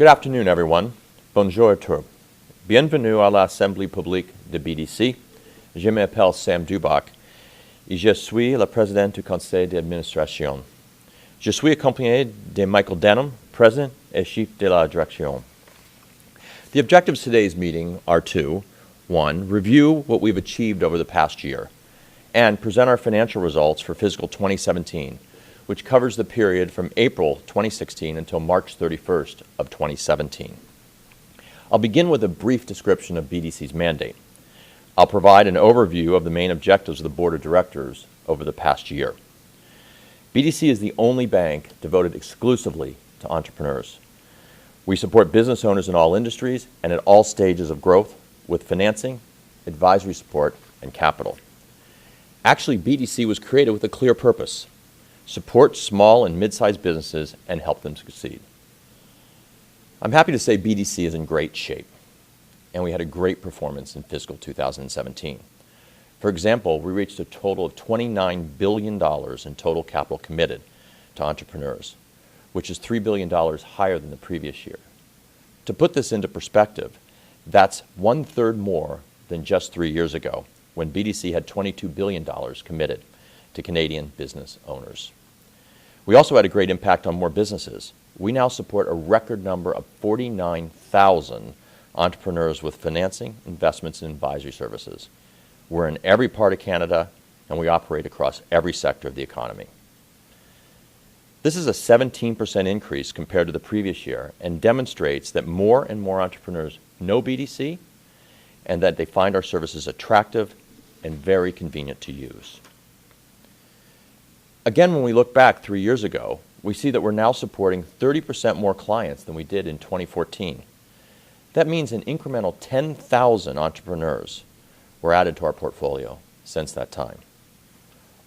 Good afternoon, everyone. Bonjour à tous. Bienvenue à l'Assemblée publique de BDC. Je m'appelle Sam Dubach et je suis le président du conseil d'administration. Je suis accompagné de Michael Denham, president et chef de la direction. The objectives of today's meeting are to, 1, review what we've achieved over the past year, and present our financial results for fiscal 2017, which covers the period from April 2016 until March 31st of 2017. I'll begin with a brief description of BDC's mandate. I'll provide an overview of the main objectives of the Board of Directors over the past year. BDC is the only bank devoted exclusively to entrepreneurs. We support business owners in all industries and at all stages of growth with financing, advisory support, and capital. Actually, BDC was created with a clear purpose: support small and mid-sized businesses and help them succeed. I'm happy to say BDC is in great shape, and we had a great performance in fiscal 2017. For example, we reached a total of $29 billion in total capital committed to entrepreneurs, which is $3 billion higher than the previous year. To put this into perspective, that's 1/3 more than just 3 years ago, when BDC had $22 billion committed to Canadian business owners. We also had a great impact on more businesses. We now support a record number of 49,000 entrepreneurs with financing, investments, and advisory services. We're in every part of Canada, and we operate across every sector of the economy. This is a 17% increase compared to the previous year and demonstrates that more and more entrepreneurs know BDC and that they find our services attractive and very convenient to use. Again, when we look back 3 years ago, we see that we're now supporting 30% more clients than we did in 2014. That means an incremental 10,000 entrepreneurs were added to our portfolio since that time.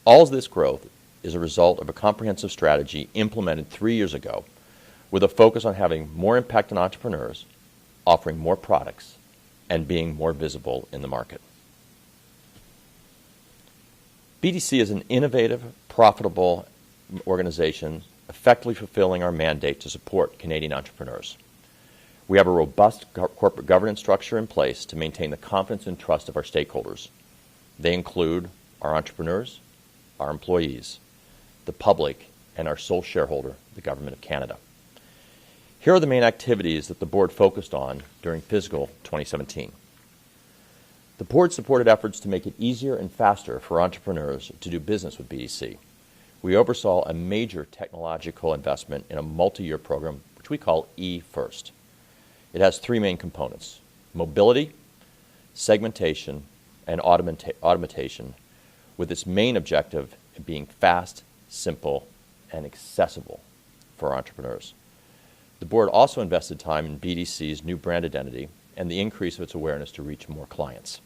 All of this growth is a result of a comprehensive strategy implemented 3 years ago with a focus on having more impact on entrepreneurs, offering more products, and being more visible in the market. BDC is an innovative, profitable organization effectively fulfilling our mandate to support Canadian entrepreneurs. We have a robust corporate governance structure in place to maintain the confidence and trust of our stakeholders. They include our entrepreneurs, our employees, the public, and our sole shareholder, the Government of Canada. Here are the main activities that the Board focused on during fiscal 2017. The Board supported efforts to make it easier and faster for entrepreneurs to do business with BDC. We oversaw a major technological investment in a multi-year program, which we call eFirst. It has three main components: mobility, segmentation, and automation, with its main objective being fast, simple, and accessible for entrepreneurs. The Board also invested time in BDC's new brand identity and the increase of its awareness to reach more clients.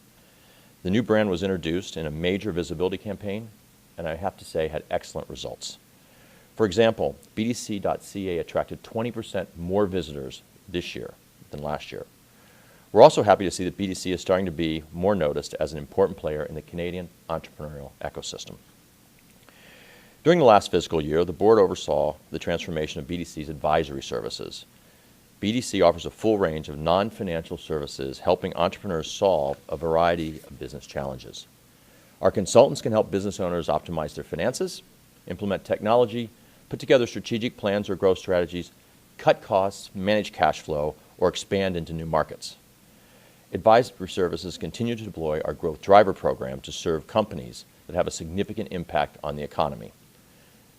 The new brand was introduced in a major visibility campaign, and I have to say had excellent results. For example, BDC.ca attracted 20% more visitors this year than last year. We're also happy to see that BDC is starting to be more noticed as an important player in the Canadian entrepreneurial ecosystem. During the last fiscal year, the Board oversaw the transformation of BDC's advisory services. BDC offers a full range of non-financial services helping entrepreneurs solve a variety of business challenges. Our consultants can help business owners optimize their finances, implement technology, put together strategic plans or growth strategies, cut costs, manage cash flow, or expand into new markets. Advisory services continue to deploy our Growth Driver program to serve companies that have a significant impact on the economy.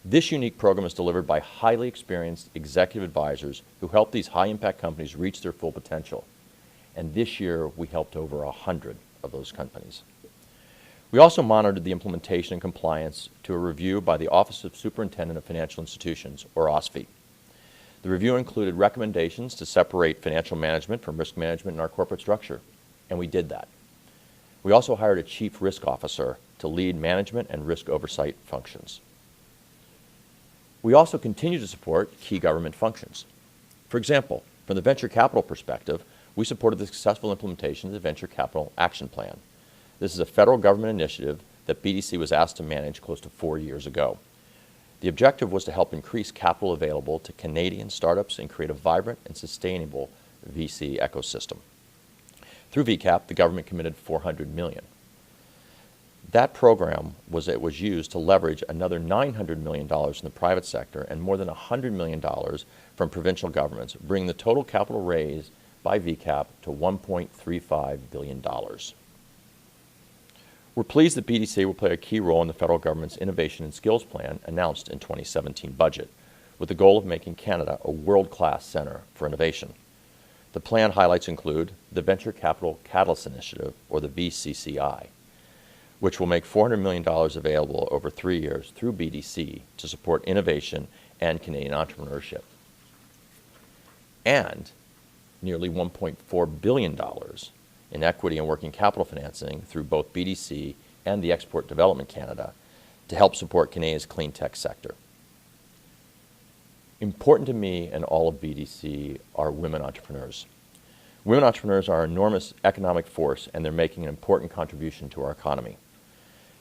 This unique program is delivered by highly experienced executive advisors who help these high-impact companies reach their full potential. And this year, we helped over 100 of those companies. We also monitored the implementation and compliance to a review by the Office of Superintendent of Financial Institutions, or OSFI. The review included recommendations to separate financial management from risk management in our corporate structure, and we did that. We also hired a chief risk officer to lead management and risk oversight functions. We also continue to support key government functions. For example, from the venture capital perspective, we supported the successful implementation of the Venture Capital Action Plan. This is a federal government initiative that BDC was asked to manage close to 4 years ago. The objective was to help increase capital available to Canadian startups and create a vibrant and sustainable VC ecosystem. Through VCAP, the government committed $400 million. That program was used to leverage another $900 million in the private sector and more than $100 million from provincial governments, bringing the total capital raised by VCAP to $1.35 billion. We're pleased that BDC will play a key role in the federal government's Innovation and Skills Plan announced in 2017 budget, with the goal of making Canada a world-class center for innovation. The plan highlights include the Venture Capital Catalyst Initiative, or the VCCI, which will make $400 million available over 3 years through BDC to support innovation and Canadian entrepreneurship, and nearly $1.4 billion in equity and working capital financing through both BDC and the Export Development Canada to help support Canada's clean tech sector. Important to me and all of BDC are women entrepreneurs. Women entrepreneurs are an enormous economic force, and they're making an important contribution to our economy.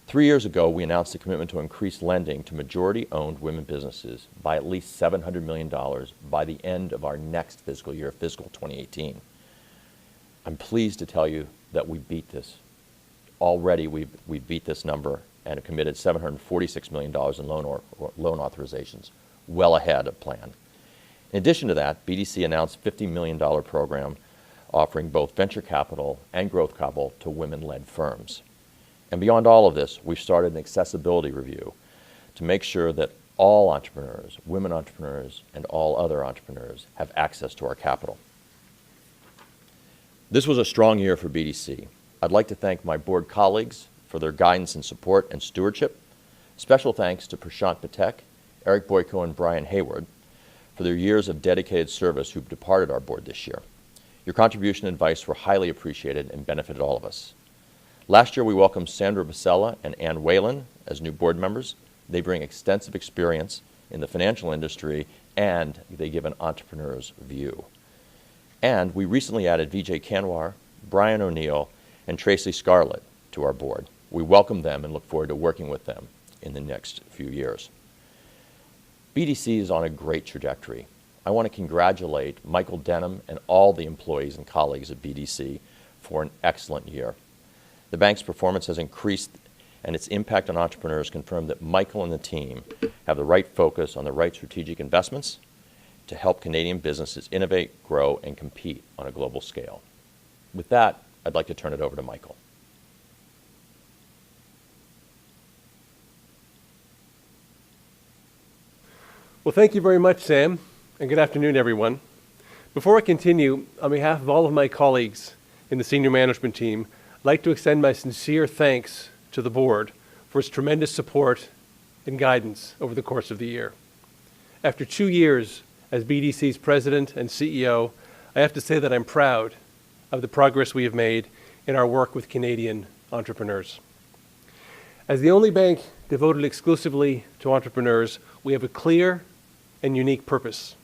3 years ago, we announced a commitment to increase lending to majority-owned women businesses by at least $700 million by the end of our next fiscal year, fiscal 2018. I'm pleased to tell you that we beat this. Already, we beat this number and have committed $746 million in loan authorizations, well ahead of plan. In addition to that, BDC announced a $50 million program offering both venture capital and growth capital to women-led firms. And beyond all of this, we've started an accessibility review to make sure that all entrepreneurs, women entrepreneurs, and all other entrepreneurs have access to our capital. This was a strong year for BDC. I'd like to thank my board colleagues for their guidance and support and stewardship. Special thanks to Prashant Patek, Eric Boyko, and Brian Hayward for their years of dedicated service who've departed our board this year. Your contribution and advice were highly appreciated and benefited all of us. Last year, we welcomed Sandra Basella and Ann Whalen as new board members. They bring extensive experience in the financial industry, and they give an entrepreneur's view. And we recently added Vijay Kanwar, Brian O'Neill, and Tracy Scarlett to our board. We welcome them and look forward to working with them in the next few years. BDC is on a great trajectory. I want to congratulate Michael Denham and all the employees and colleagues at BDC for an excellent year. The bank's performance has increased, and its impact on entrepreneurs confirmed that Michael and the team have the right focus on the right strategic investments to help Canadian businesses innovate, grow, and compete on a global scale. With that, I'd like to turn it over to Michael. Well, thank you very much, Sam, and good afternoon, everyone. Before I continue, on behalf of all of my colleagues in the senior management team, I'd like to extend my sincere thanks to the board for its tremendous support and guidance over the course of the year. After 2 years as BDC's president and CEO, I have to say that I'm proud of the progress we have made in our work with Canadian entrepreneurs. As the only bank devoted exclusively to entrepreneurs, we have a clear and unique purpose: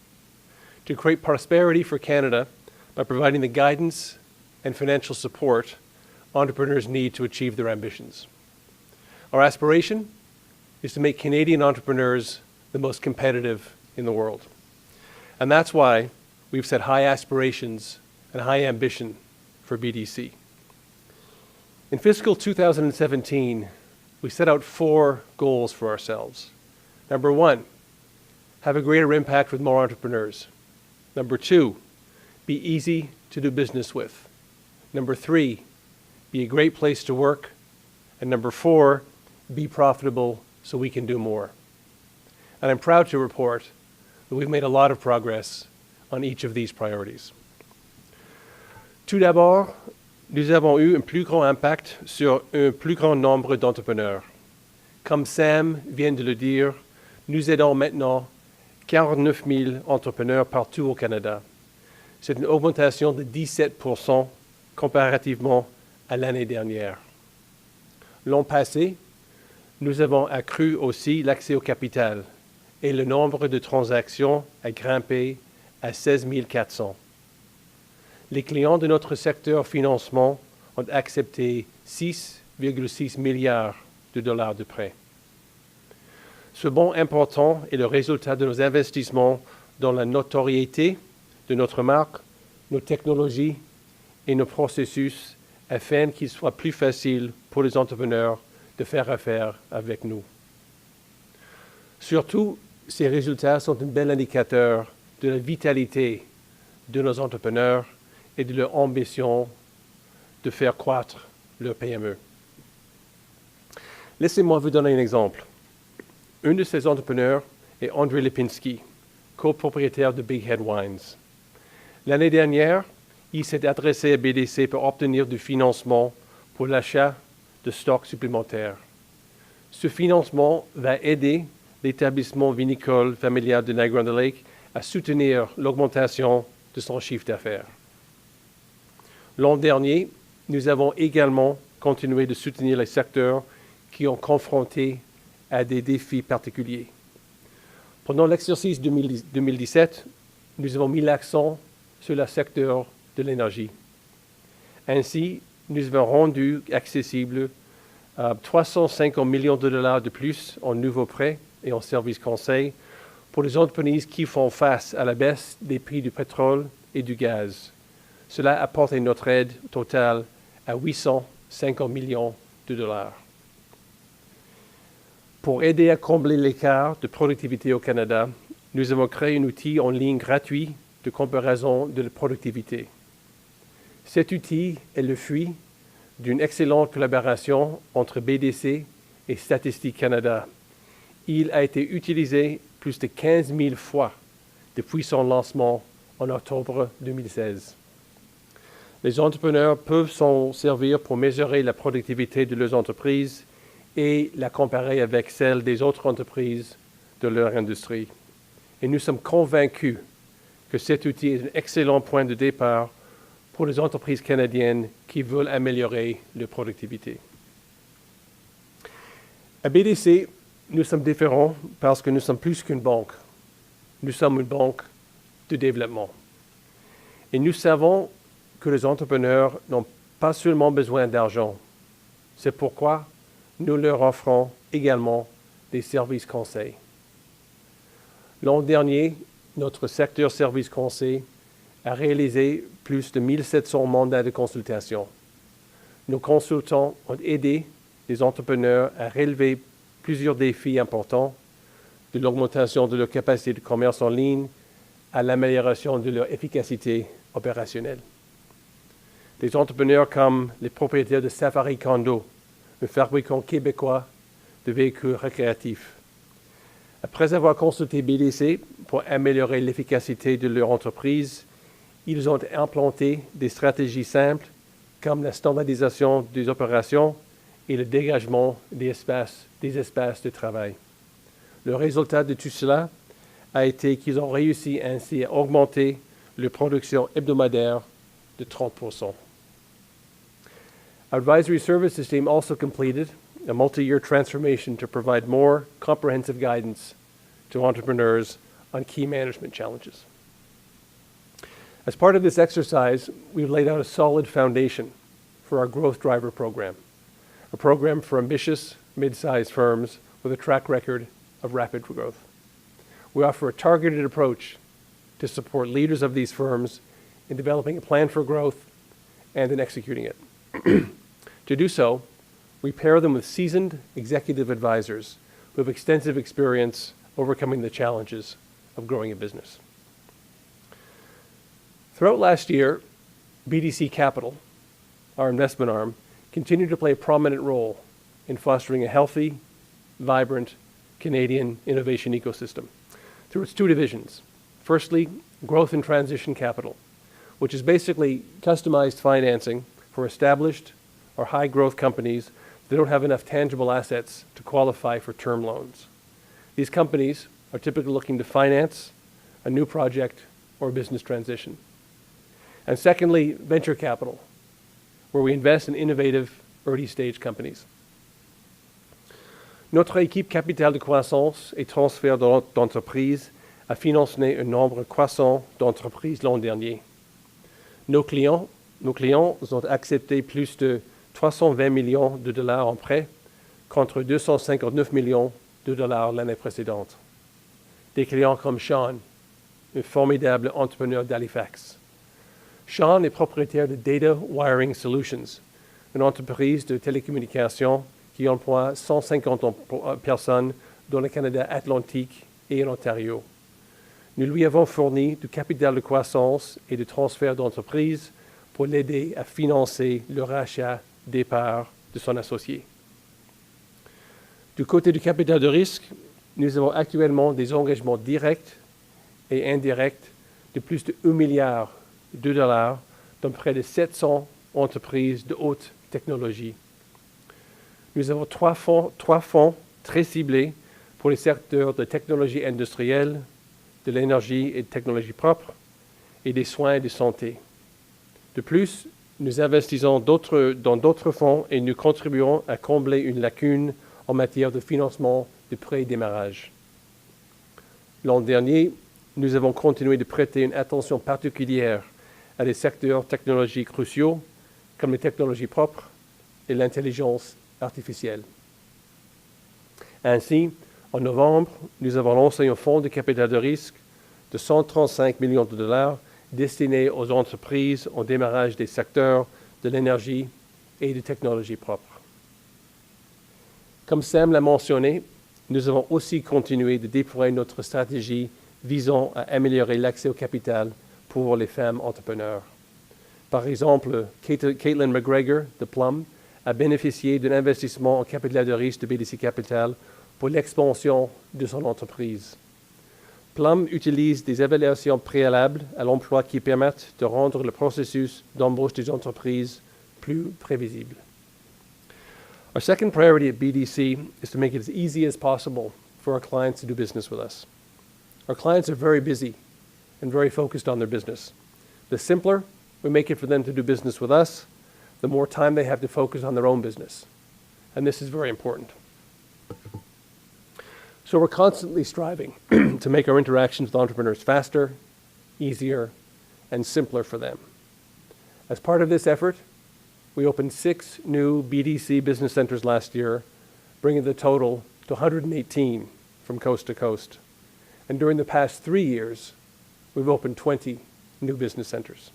to create prosperity for Canada by providing the guidance and financial support entrepreneurs need to achieve their ambitions. Our aspiration is to make Canadian entrepreneurs the most competitive in the world. And that's why we've set high aspirations and high ambition for BDC. In fiscal 2017, we set out 4 goals for ourselves. Number 1, have a greater impact with more entrepreneurs. Number 2, be easy to do business with. Number 3, be a great place to work. And number 4, be profitable so we can do more. And I'm proud to report that we've made a lot of progress on each of these priorities. Tout d'abord, nous avons eu un plus grand impact sur un plus grand nombre d'entrepreneurs. Comme Sam vient de le dire, nous aidons maintenant 49 000 entrepreneurs partout au Canada. C'est une augmentation de 17% comparativement à l'année dernière. L'an passé, nous avons accru aussi l'accès au capital et le nombre de transactions a grimpé à 16 400. Les clients de notre secteur financement ont accepté 6,6 milliards de dollars de prêts. Ce bond important est le résultat de nos investissements dans la notoriété de notre marque, nos technologies et nos processus afin qu'il soit plus facile pour les entrepreneurs de faire affaire avec nous. Surtout, ces résultats sont un bel indicateur de la vitalité de nos entrepreneurs et de leur ambition de faire croître leur PME. Laissez-moi vous donner un exemple. Un de ces entrepreneurs est André Lipinski, copropriétaire de Big Head Wines. L'année dernière, il s'est adressé à BDC pour obtenir du financement pour l'achat de stocks supplémentaires. Ce financement va aider l'établissement vinicole familial de Niagara-on-the-Lake à soutenir l'augmentation de son chiffre d'affaires. L'an dernier, nous avons également continué de soutenir les secteurs qui ont confronté à des défis particuliers. Pendant l'exercice 2017, nous avons mis l'accent sur le secteur de l'énergie. Ainsi, nous avons rendu accessible 350 millions de dollars de plus en nouveaux prêts et en services conseils pour les entreprises qui font face à la baisse des prix du pétrole et du gaz. Cela a porté notre aide totale à 850 millions de dollars. Pour aider à combler l'écart de productivité au Canada, nous avons créé un outil en ligne gratuit de comparaison de la productivité. Cet outil est le fruit d'une excellente collaboration entre BDC et Statistique Canada. Il a été utilisé plus de 15 000 fois depuis son lancement en octobre 2016. Les entrepreneurs peuvent s'en servir pour mesurer la productivité de leurs entreprises et la comparer avec celle des autres entreprises de leur industrie. Et nous sommes convaincus que cet outil est un excellent point de départ pour les entreprises canadiennes qui veulent améliorer leur productivité. À BDC, nous sommes différents parce que nous sommes plus qu'une banque. Nous sommes une banque de développement. Et nous savons que les entrepreneurs n'ont pas seulement besoin d'argent. C'est pourquoi nous leur offrons également des services conseils. L'an dernier, notre secteur services conseils a réalisé plus de 1700 mandats de consultation. Nos consultants ont aidé les entrepreneurs à relever plusieurs défis importants, de l'augmentation de leur capacité de commerce en ligne à l'amélioration de leur efficacité opérationnelle. Des entrepreneurs comme les propriétaires de Safari Condo, un fabricant québécois de véhicules récréatifs. Après avoir consulté BDC pour améliorer l'efficacité de leur entreprise, ils ont implanté des stratégies simples comme la standardisation des opérations et le dégagement des espaces de travail. Le résultat de tout cela a été qu'ils ont réussi ainsi à augmenter leur production hebdomadaire de 30%. Advisory Services team also completed a multi-year transformation to provide more comprehensive guidance to entrepreneurs on key management challenges. As part of this exercise, we've laid out a solid foundation for our growth driver program, a program for ambitious mid-sized firms with a track record of rapid growth. We offer a targeted approach to support leaders of these firms in developing a plan for growth and in executing it. To do so, we pair them with seasoned executive advisors who have extensive experience overcoming the challenges of growing a business. Throughout last year, BDC Capital, our investment arm, continued to play a prominent role in fostering a healthy, vibrant Canadian innovation ecosystem through its two divisions. Firstly, Growth and Transition Capital, which is basically customized financing for established or high-growth companies that don't have enough tangible assets to qualify for term loans. These companies are typically looking to finance a new project or business transition. And secondly, venture capital, where we invest in innovative early-stage companies. Notre équipe capitale de croissance et transfert d'entreprise a financé un nombre croissant d'entreprises l'an dernier. Nos clients ont accepté plus de 320 millions de dollars en prêts contre 259 millions $2 l'année précédente. Des clients comme Sean, un formidable entrepreneur d'Halifax. Sean est propriétaire de Data Wiring Solutions, une entreprise de télécommunications qui emploie 150 personnes dans le Canada atlantique et en Ontario. Nous lui avons fourni du capital de croissance et de transfert d'entreprise pour l'aider à financer le rachat des parts de son associé. Du côté du capital de risque, nous avons actuellement des engagements directs et indirects de plus de 1 milliard de dollars dans près de 700 entreprises de haute technologie. Nous avons trois fonds très ciblés pour les secteurs de technologie industrielle, de l'énergie et de technologie propre et des soins et de santé. De plus, nous investissons dans d'autres fonds et nous contribuons à combler une lacune en matière de financement de pré-démarrage. L'an dernier, nous avons continué de prêter une attention particulière à des secteurs technologiques cruciaux comme les technologies propres et l'intelligence artificielle. Ainsi, en novembre, nous avons lancé un fonds de capital de risque de 135 millions de dollars destiné aux entreprises en démarrage des secteurs de l'énergie et des technologies propres. Comme Sam l'a mentionné, nous avons aussi continué de déployer notre stratégie visant à améliorer l'accès au capital pour les femmes entrepreneurs. Par exemple, Caitlin McGregor de Plum a bénéficié d'un investissement en capital de risque de BDC Capital pour l'expansion de son entreprise. Plum utilise des évaluations préalables à l'emploi qui permettent de rendre le processus d'embauche des entreprises plus prévisible. Our second priority at BDC is to make it as easy as possible for our clients to do business with us. Our clients are very busy and very focused on their business. The simpler we make it for them to do business with us, the more time they have to focus on their own business. And this is very important. So we're constantly striving to make our interactions with entrepreneurs faster, easier, and simpler for them. As part of this effort, we opened 6 new BDC business centers last year, bringing the total to 118 from coast to coast. And during the past 3 years, we've opened 20 new business centers.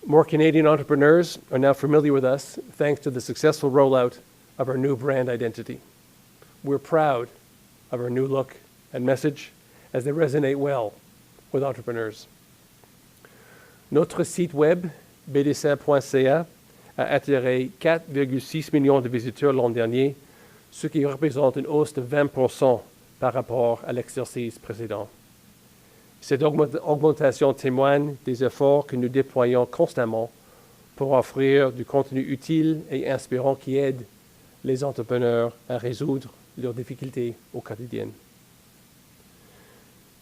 More Canadian entrepreneurs are now familiar with us thanks to the successful rollout of our new brand identity. We're proud of our new look and message as they resonate well with entrepreneurs. Notre site web, bdc.ca, a attiré 4,6 millions de visiteurs l'an dernier, ce qui représente une hausse de 20% par rapport à l'exercice précédent. Cette augmentation témoigne des efforts que nous déployons constamment pour offrir du contenu utile et inspirant qui aide les entrepreneurs à résoudre leurs difficultés au quotidien.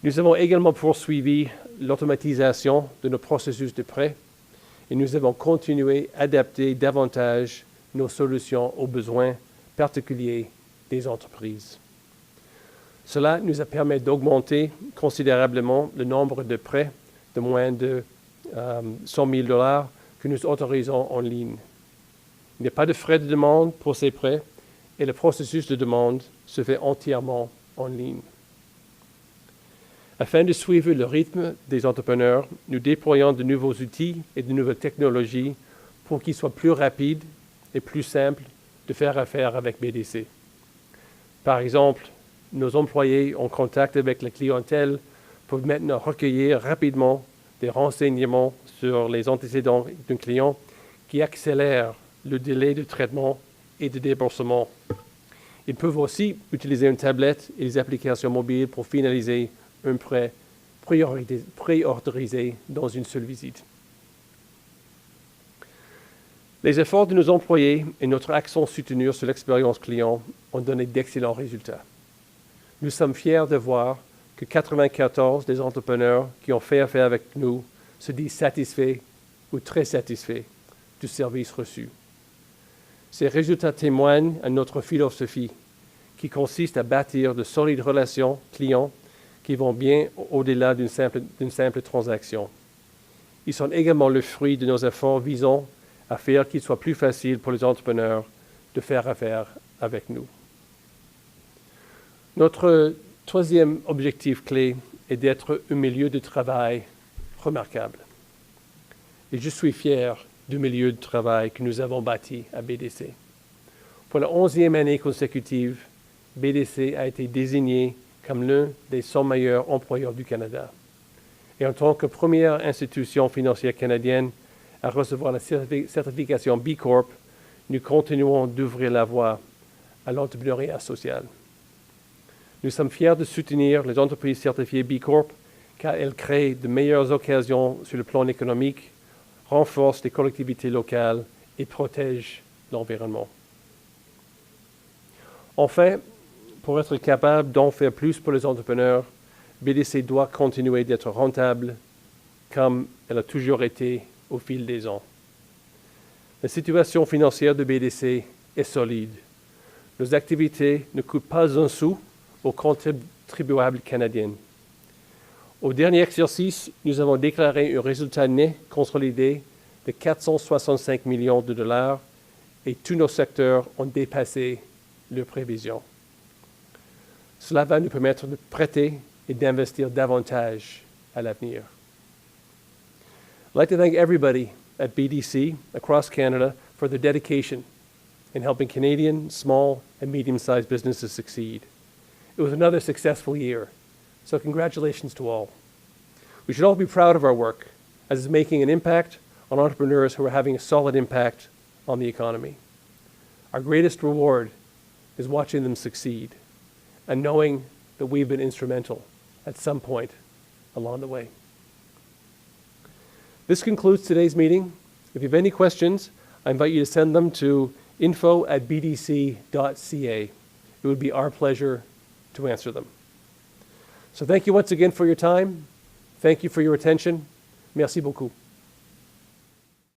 Nous avons également poursuivi l'automatisation de nos processus de prêt et nous avons continué à adapter davantage nos solutions aux besoins particuliers des entreprises. Cela nous a permis d'augmenter considérablement le nombre de prêts de moins de 100 000 $ que nous autorisons en ligne. Il n'y a pas de frais de demande pour ces prêts et le processus de demande se fait entièrement en ligne. Afin de suivre le rythme des entrepreneurs, nous déployons de nouveaux outils et de nouvelles technologies pour qu'il soit plus rapide et plus simple de faire affaire avec BDC. Par exemple, nos employés en contact avec la clientèle peuvent maintenant recueillir rapidement des renseignements sur les antécédents d'un client qui accélèrent le délai de traitement et de déboursement. Ils peuvent aussi utiliser une tablette et des applications mobiles pour finaliser un prêt préautorisé dans une seule visite. Les efforts de nos employés et notre accent soutenu sur l'expérience client ont donné d'excellents résultats. Nous sommes fiers de voir que 94 des entrepreneurs qui ont fait affaire avec nous se disent satisfaits ou très satisfaits du service reçu. Ces résultats témoignent à notre philosophie qui consiste à bâtir de solides relations clients qui vont bien au-delà d'une simple transaction. Ils sont également le fruit de nos efforts visant à faire qu'il soit plus facile pour les entrepreneurs de faire affaire avec nous. Notre troisième objectif clé est d'être un milieu de travail remarquable. Et je suis fier du milieu de travail que nous avons bâti à BDC. Pour la 11e année consécutive, BDC a été désigné comme l'un des 100 meilleurs employeurs du Canada. Et en tant que première institution financière canadienne à recevoir la certification B Corp, nous continuons d'ouvrir la voie à l'entrepreneuriat social. Nous sommes fiers de soutenir les entreprises certifiées B Corp car elles créent de meilleures occasions sur le plan économique, renforcent les collectivités locales et protègent l'environnement. Enfin, pour être capable d'en faire plus pour les entrepreneurs, BDC doit continuer d'être rentable comme elle a toujours été au fil des ans. La situation financière de BDC est solide. Nos activités ne coûtent pas un sou aux contribuables canadiens. Au dernier exercice, nous avons déclaré un résultat net consolidé de 465 millions de dollars et tous nos secteurs ont dépassé leurs prévisions. Cela va nous permettre de prêter et d'investir davantage à l'avenir. I'd like to thank everybody at BDC across Canada for their dedication in helping Canadian small and medium-sized businesses succeed. It was another successful year, so congratulations to all. We should all be proud of our work, as it's making an impact on entrepreneurs who are having a solid impact on the economy. Our greatest reward is watching them succeed and knowing that we've been instrumental at some point along the way. This concludes today's meeting. If you have any questions, I invite you to send them to info@bdc.ca. It would be our pleasure to answer them. So thank you once again for your time. Thank you for your attention. Merci beaucoup.